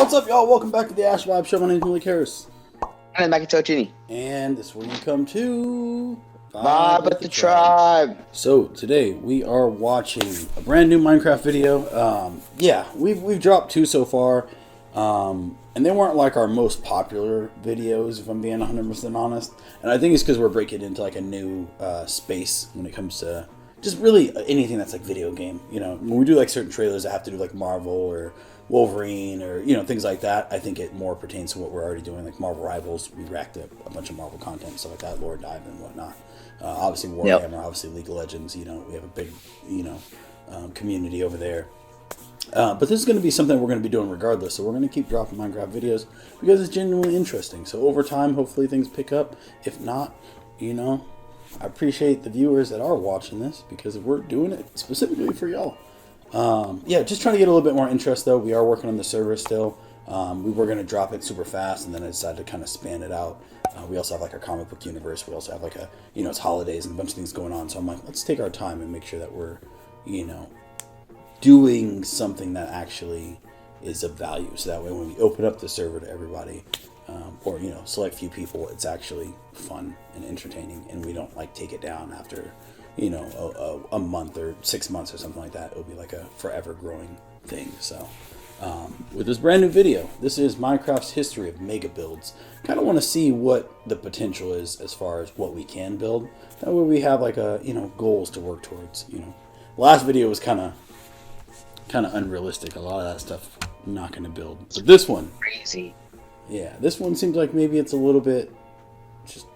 What's up, y'all? Welcome back to the Ash Vibe Show. My name is Malik Harris. And Makatochini. And this is where you come to Vibe with the Tribe. So today we are watching a brand new Minecraft video. We've dropped two so far. And they weren't like our most popular videos, if I'm being 100% honest. And I think it's because we're breaking into like a new space when it comes to just really anything that's like video game. You know, when we do like certain trailers that have to do like Marvel or Wolverine or, you know, things like that, I think it more pertains to what we're already doing, like Marvel Rivals. We racked up a bunch of Marvel content, stuff like that, Lore Dive and whatnot. Obviously Warhammer, obviously League of Legends, you know, we have a big, community over there. But this is going to be something we're going to be doing regardless, so we're going to keep dropping Minecraft videos because it's genuinely interesting. So over time, hopefully things pick up. If not, you know, I appreciate the viewers that are watching this because we're doing it specifically for y'all. Just trying to get a little bit more interest though. We are working on the server still. We were going to drop it super fast and then I decided to kind of span it out. We also have like our comic book universe. We also have like it's holidays and a bunch of things going on. So I'm like, let's take our time and make sure that we're, doing something that actually is of value. So that way when we open up the server to everybody, or, select few people, it's actually fun and entertaining and we don't like take it down after a month or 6 months or something like that. It'll be like a forever growing thing. So with this brand new video, this is Minecraft's history of mega builds. Kind of want to see what the potential is as far as what we can build. That way we have like goals to work towards. Last video was kind of unrealistic. A lot of that stuff I'm not going to build. But this one, crazy. Yeah, this one seems like maybe it's a little bit just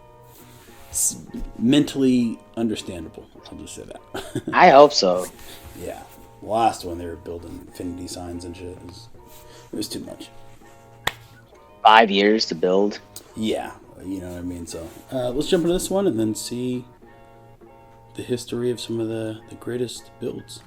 mentally understandable. I'll just say that. I hope so. Yeah. Last one, they were building infinity signs and shit. It was too much. 5 years to build. Yeah, you know what I mean. So let's jump into this one and then see the history of some of the greatest builds.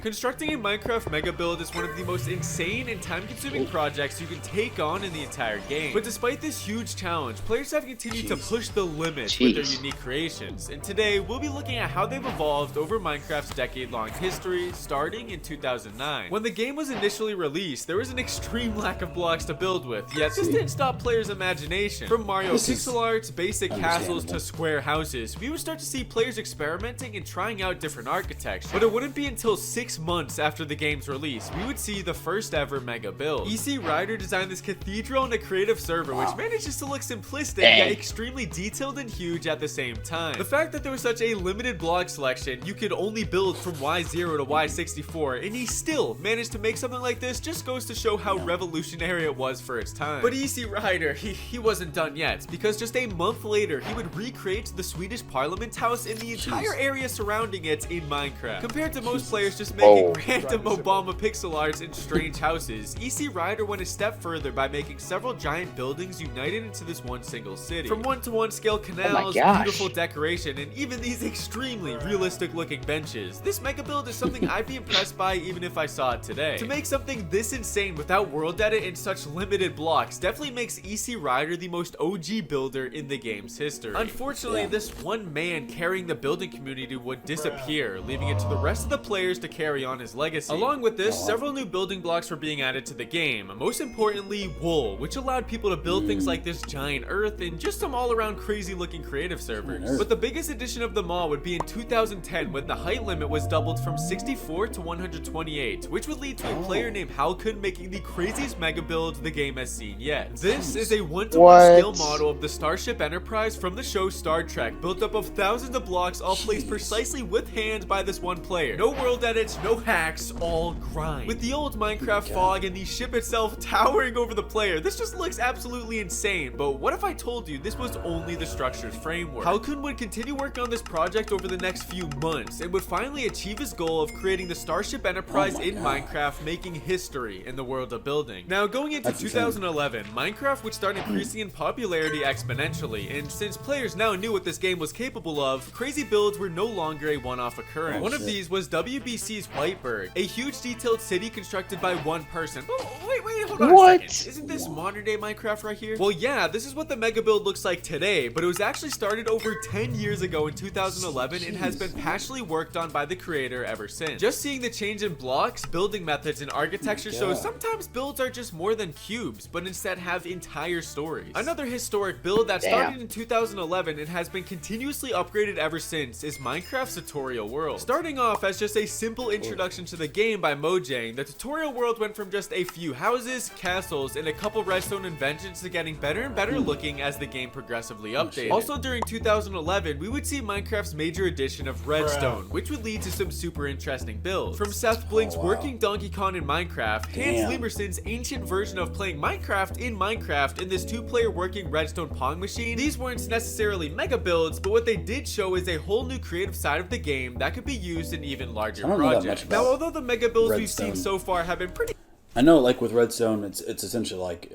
Constructing a Minecraft mega build is one of the most insane and time-consuming projects you can take on in the entire game. But despite this huge challenge, players have continued to push the limits with their unique creations. And today, we'll be looking at how they've evolved over Minecraft's decade-long history, starting in 2009. When the game was initially released, there was an extreme lack of blocks to build with, yet this didn't stop players' imagination. From Mario pixel arts, basic castles, to square houses, we would start to see players experimenting and trying out different architecture. But it wouldn't be until 6 months after the game's release, we would see the first ever mega build. EC Ryder designed this cathedral in a creative server, which manages to look simplistic yet extremely detailed and huge at the same time. The fact that there was such a limited block selection, you could only build from Y0 to Y64, and he still managed to make something like this, just goes to show how revolutionary it was for its time. But EC Ryder, he wasn't done yet, because just a month later, he would recreate the Swedish Parliament House and the entire area surrounding it in Minecraft. Compared to most players just making random Obama pixel arts in strange houses, EC Ryder went a step further by making several giant buildings united into this one single city. From one-to-one scale canals, beautiful decoration, and even these extremely realistic looking benches, this mega build is something I'd be impressed by even if I saw it today. To make something this insane without world edit and such limited blocks definitely makes EC Ryder the most OG builder in the game's history. Unfortunately, this one man carrying the building community would disappear, leaving it to the rest of the players to carry on his legacy. Along with this, several new building blocks were being added to the game, most importantly wool, which allowed people to build things like this giant earth and just some all-around crazy looking creative servers. But the biggest addition of them all would be in 2010 when the height limit was doubled from 64 to 128, which would lead to a player named Halkun making the craziest mega build the game has seen yet. This is a one-to-one scale model of the Starship Enterprise from the show Star Trek, built up of thousands of blocks all placed precisely with hand by this one player. No world edits, no hacks, all grind. With the old Minecraft fog and the ship itself towering over the player, this just looks absolutely insane. But what if I told you this was only the structure's framework? Halcon would continue working on this project over the next few months and would finally achieve his goal of creating the Starship Enterprise in Minecraft, making history in the world of building. Now, going into 2011, Minecraft would start increasing in popularity exponentially, and since players now knew what this game was capable of, crazy builds were no longer a one-off occurrence. One of these was WBC's Whiteberg, a huge detailed city constructed by one person. Oh, wait, hold on a second. Isn't this modern day Minecraft right here? Well, yeah, this is what the mega build looks like today, but it was actually started over 10 years ago in 2011 and has been passionately worked on by the creator ever since. Just seeing the change in blocks, building methods, and architecture shows sometimes builds are just more than cubes, but instead have entire stories. Another historic build that started in 2011 and has been continuously upgraded ever since is Minecraft's tutorial world. Starting off as just a simple introduction to the game by Mojang, the tutorial world went from just a few houses, castles, and a couple redstone inventions to getting better and better looking as the game progressively updated. Also during 2011, we would see Minecraft's major addition of redstone, which would lead to some super interesting builds. From Seth Blink's working Donkey Kong in Minecraft, Hans Liebersen's ancient version of playing Minecraft in Minecraft, and this two-player working redstone Pong machine. These weren't necessarily mega builds, but what they did show is a whole new creative side of the game that could be used in even larger projects. Now, although the mega builds we've seen so far have been pretty... I know, like with redstone, it's essentially like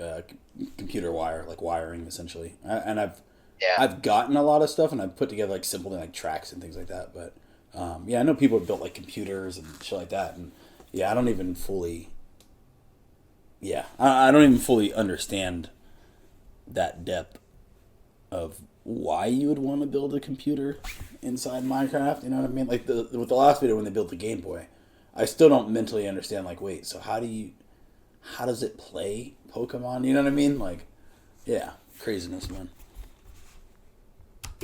computer wire, like wiring, essentially. And I've gotten a lot of stuff, and I've put together like simple like tracks and things like that. But yeah, I know people have built like computers and shit like that, and yeah, I don't even fully. Yeah, I don't even fully understand that depth of why you would want to build a computer inside Minecraft. You know what I mean? Like with the last video when they built the Game Boy, I still don't mentally understand. Like, wait, so how does it play Pokemon? You know what I mean? Like, yeah, craziness, man.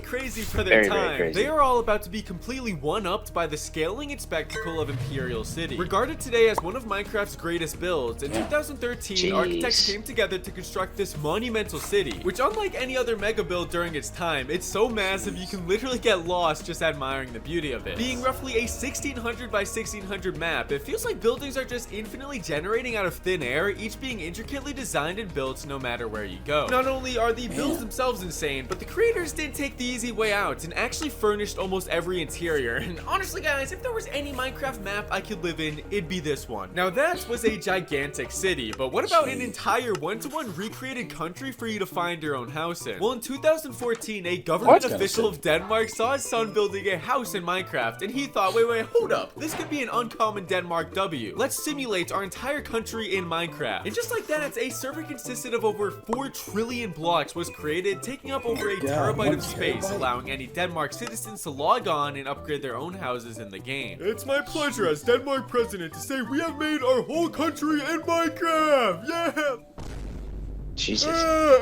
Crazy for their time. They are all about to be completely one-upped by the scaling and spectacle of Imperial City. Regarded today as one of Minecraft's greatest builds, in 2013, architects came together to construct this monumental city, which unlike any other mega build during its time, it's so massive you can literally get lost just admiring the beauty of it. Being roughly a 1600 by 1600 map, it feels like buildings are just infinitely generating out of thin air, each being intricately designed and built no matter where you go. Not only are the builds themselves insane, but the creators didn't take the easy way out and actually furnished almost every interior. And honestly guys, if there was any Minecraft map I could live in, it'd be this one. Now that was a gigantic city, but what about an entire one-to-one recreated country for you to find your own house in? Well, in 2014, a government official of Denmark saw his son building a house in Minecraft, and he thought, wait, hold up, this could be an uncommon Denmark W. Let's simulate our entire country in Minecraft. And just like that, a server consisted of over 4 trillion blocks was created, taking up over a terabyte of space, allowing any Denmark citizens to log on and upgrade their own houses in the game. It's my pleasure as Denmark president to say we have made our whole country in Minecraft! Yeah! Jesus.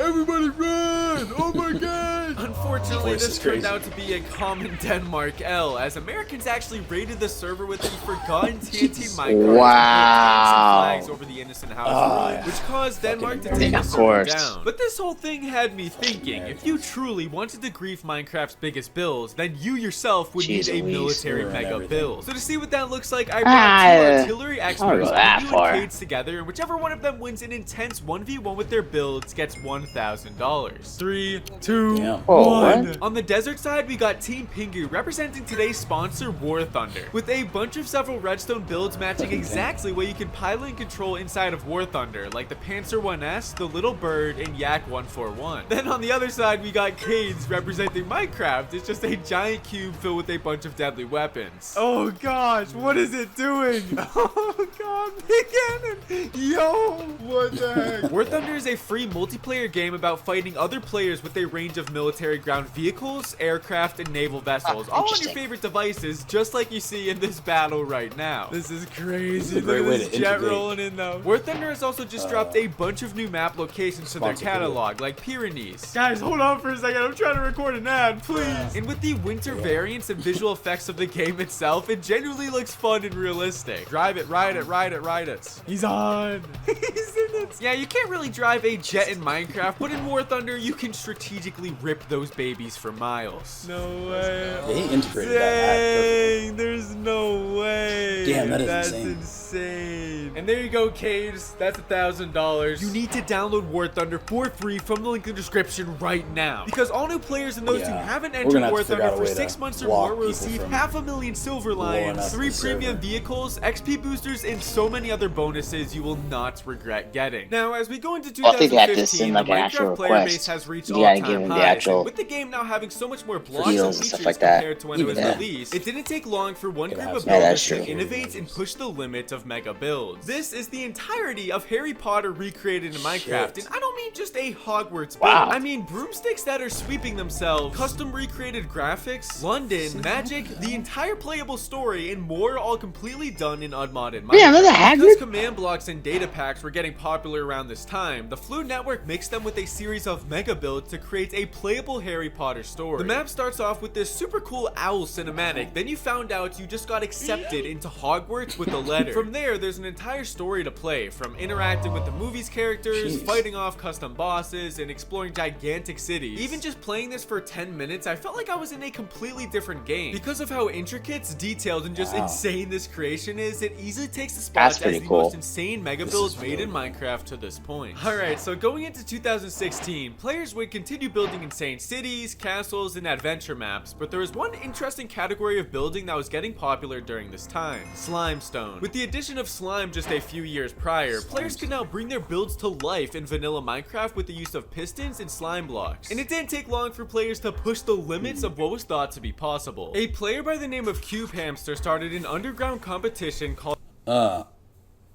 Everybody run! Oh my god! Unfortunately, this turned out to be a common Denmark L, as Americans actually raided the server with the forgotten TNT minecarts and flags over the innocent houses, which caused Denmark to take the server down. But this whole thing had me thinking, if you truly wanted to grief Minecraft's biggest builds, then you yourself would need a military mega build. So to see what that looks like, I brought 2 artillery experts, and together, and whichever one of them wins an intense 1v1 with their builds gets $1,000. 3, 2, 1. On the desert side, we got Team Pingu representing today's sponsor, War Thunder, with a bunch of several redstone builds matching exactly what you can pilot and control inside of War Thunder, like the Panzer 1S, the Little Bird, and Yak 141. Then on the other side, we got Cades representing Minecraft. It's just a giant cube filled with a bunch of deadly weapons. Oh gosh, what is it doing? Oh god, big cannon! Yo, what the heck? War Thunder is a free multiplayer game about fighting other players with a range of military ground vehicles, aircraft, and naval vessels, all on your favorite devices, just like you see in this battle right now. This is crazy. Look at this jet rolling in though. War Thunder has also just dropped a bunch of new map locations to their catalog, like Pyrenees. Guys, hold on for a second. I'm trying to record an ad, please. And with the winter variants and visual effects of the game itself, it genuinely looks fun and realistic. Drive it, ride it, ride it, ride it. He's on. He's in it. Yeah, you can't really drive a jet in Minecraft, but in War Thunder, you can strategically rip those babies for miles. No way. Yeah, he integrated that Dang, there's no way. Damn, that is That's insane. And there you go, Caves. That's $1,000. You need to download War Thunder for free from the link in the description right now. Because all new players and those who haven't entered War Thunder for 6 months or more will receive 500,000 silver lions, 3 premium vehicles, XP boosters, and so many other bonuses you will not regret getting. Now, as we go into 2015, the Minecraft player base has reached all-time highs. And with the game now having so much more blocks and features compared to when it was released, it didn't take long for one group of builders to innovate and push the limit of mega builds. This is the entirety of Harry Potter recreated in Minecraft, and I don't mean just a Hogwarts build. I mean broomsticks that are sweeping themselves, custom recreated graphics, London, magic, the entire playable story, and more, all completely done in unmodded Minecraft. Because command blocks and data packs were getting popular around this time, the Fluid Network mixed them with a series of mega builds to create a playable Harry Potter story. The map starts off with this super cool owl cinematic, then you found out you just got accepted into Hogwarts with a letter. From there, there's an entire story to play, from interacting with the movie's characters, fighting off custom bosses, and exploring gigantic cities. Even just playing this for 10 minutes, I felt like I was in a completely different game. Because of how intricate, detailed, and just insane this creation is, it easily takes the spot as the most insane mega builds made in Minecraft to this point. Alright, so going into 2016, players would continue building insane cities, castles, and adventure maps, but there was one interesting category of building that was getting popular during this time: Slimestone. With the addition of slime just a few years prior, players could now bring their builds to life in vanilla Minecraft with the use of pistons and slime blocks. And it didn't take long for players to push the limits of what was thought to be possible. A player by the name of Cube Hamster started an underground competition called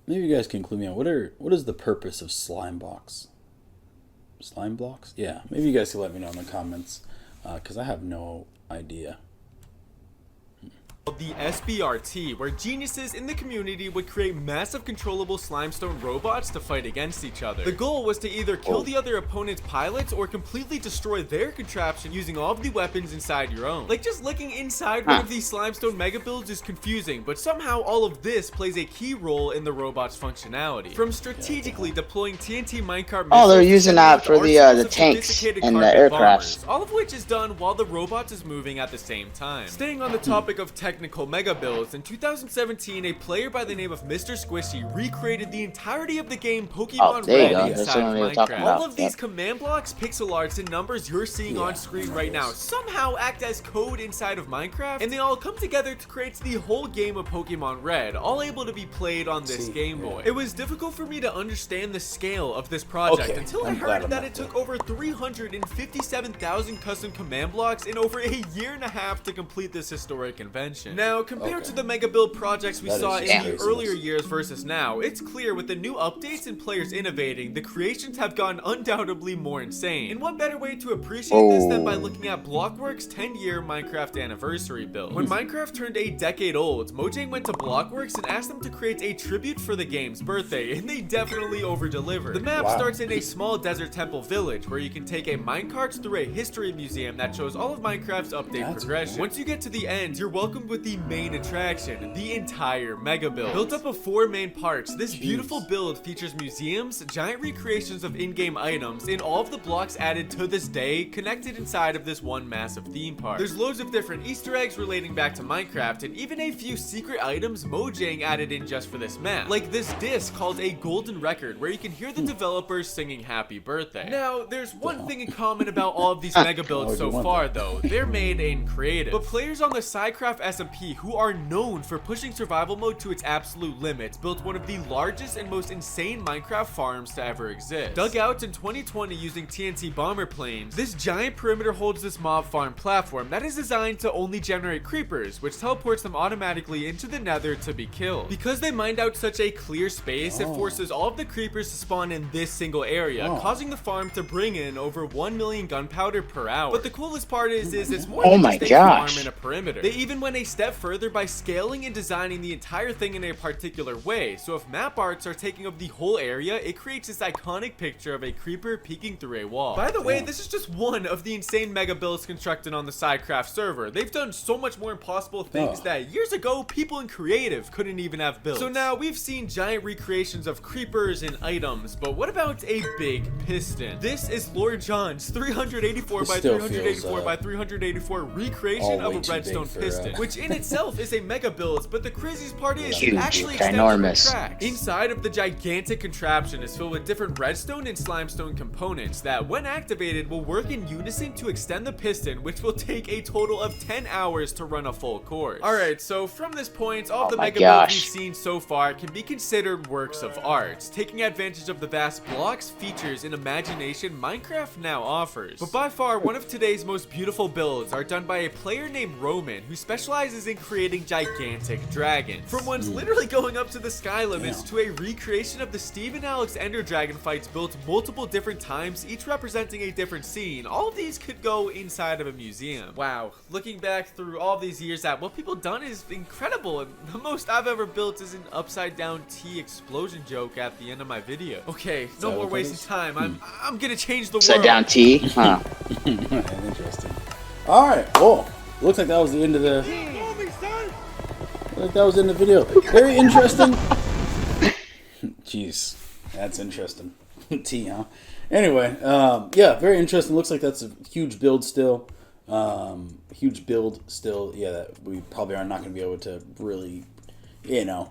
maybe you guys can clue me on what is the purpose of slime blocks? Slime blocks? Yeah, maybe you guys can let me know in the comments, because I have no idea. The SBRT, where geniuses in the community would create massive controllable slimestone robots to fight against each other. The goal was to either kill the other opponent's pilots or completely destroy their contraption using all of the weapons inside your own. Like, just looking inside one of these slimestone mega builds is confusing, but somehow all of this plays a key role in the robot's functionality. From strategically deploying TNT minecart missiles, they're using that for the tanks and the aircrafts. All of which is done while the robot is moving at the same time. Staying on the topic of technical mega builds, in 2017, a player by the name of Mr. Squishy recreated the entirety of the game Pokemon Red inside of Minecraft. All of these command blocks, pixel arts, and numbers you're seeing on screen right now somehow act as code inside of Minecraft, and they all come together to create the whole game of Pokemon Red, all able to be played on this Game Boy. It was difficult for me to understand the scale of this project until I heard that it took over 357,000 custom command blocks in over a year and a half to complete this historic invention. Now, compared to the mega build projects we saw in the earlier years versus now, it's clear with the new updates and players innovating, the creations have gotten undoubtedly more insane. And what better way to appreciate this than by looking at Blockworks' 10-year Minecraft anniversary build. When Minecraft turned a decade old, Mojang went to Blockworks and asked them to create a tribute for the game's birthday, and they definitely over-delivered. The map starts in a small desert temple village where you can take a minecart through a history museum that shows all of Minecraft's update progression. Once you get to the end, you're welcomed with the main attraction, the entire mega build. Built up of 4 main parts, this beautiful build features museums, giant recreations of in-game items, and all of the blocks added to this day connected inside of this one massive theme park. There's loads of different Easter eggs relating back to Minecraft, and even a few secret items Mojang added in just for this map, like this disc called a golden record where you can hear the developers singing happy birthday. Now, there's one thing in common about all of these mega builds so far though: they're made in creative. But players on the Sidecraft SMP, who are known for pushing survival mode to its absolute limits, built one of the largest and most insane Minecraft farms to ever exist. Dug out in 2020 using TNT bomber planes, this giant perimeter holds this mob farm platform that is designed to only generate creepers, which teleports them automatically into the nether to be killed. Because they mined out such a clear space, it forces all of the creepers to spawn in this single area, causing the farm to bring in over 1 million gunpowder per hour. But the coolest part is it's more than just a farm in a perimeter. They even went a step further by scaling and designing the entire thing in a particular way. So if map arts are taking up the whole area, it creates this iconic picture of a creeper peeking through a wall. By the way, this is just one of the insane mega builds constructed on the Sidecraft server. They've done so much more impossible things that years ago people in creative couldn't even have built. So now we've seen giant recreations of creepers and items, but what about a big piston? This is Lord John's 384 by 384 by 384 recreation of a redstone piston, which in itself is a mega build, but the craziest part is it actually extends over tracks. Inside of the gigantic contraption is filled with different redstone and slimestone components that, when activated, will work in unison to extend the piston, which will take a total of 10 hours to run a full course. Alright, so from this point, all of the mega builds we've seen so far can be considered works of art, taking advantage of the vast blocks, features, and imagination Minecraft now offers. But by far, one of today's most beautiful builds are done by a player named Roman, who specializes in creating gigantic dragons. From ones literally going up to the sky limits to a recreation of the Steve and Alex Ender Dragon fights built multiple different times, each representing a different scene. All of these could go inside of a museum. Wow, looking back through all these years at what people done is incredible, and the most I've ever built is an upside down T explosion joke at the end of my video. Okay, no more wasting time. I'm gonna change the world. Upside down T? Huh. Interesting. Alright, well, looks like that was the end of the video. Very interesting. Jeez, that's interesting. T, huh? Anyway, yeah, very interesting. Looks like that's a huge build still. Yeah, that we probably are not going to be able to really,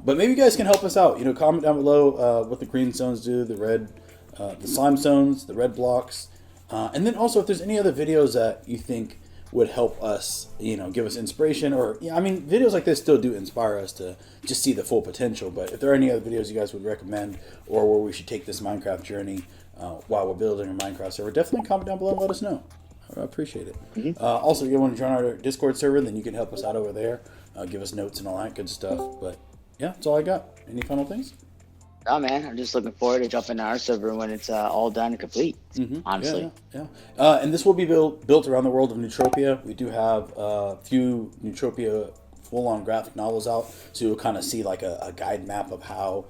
but maybe you guys can help us out. Comment down below what the green stones do, the red, the slime stones, the red blocks, and then also if there's any other videos that you think would help us, give us inspiration, or videos like this still do inspire us to just see the full potential. But if there are any other videos you guys would recommend, or where we should take this Minecraft journey while we're building a Minecraft server, definitely comment down below and let us know. I appreciate it. Also, if you want to join our Discord server, then you can help us out over there. Give us notes and all that good stuff. But yeah, that's all I got. Any final things? Oh man, I'm just looking forward to jumping to our server when it's all done and complete. Honestly, yeah. And this will be built around the world of Neutropia. We do have a few Neutropia full-on graphic novels out, so you'll kind of see like a guide map of how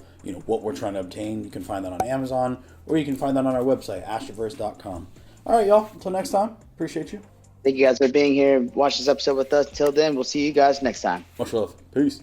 what we're trying to obtain. You can find that on Amazon, or you can find that on our website, AstraVision.com. All right, y'all. Until next time, appreciate you. Thank you guys for being here. Watch this episode with us. Till then, we'll see you guys next time. Much love. Peace.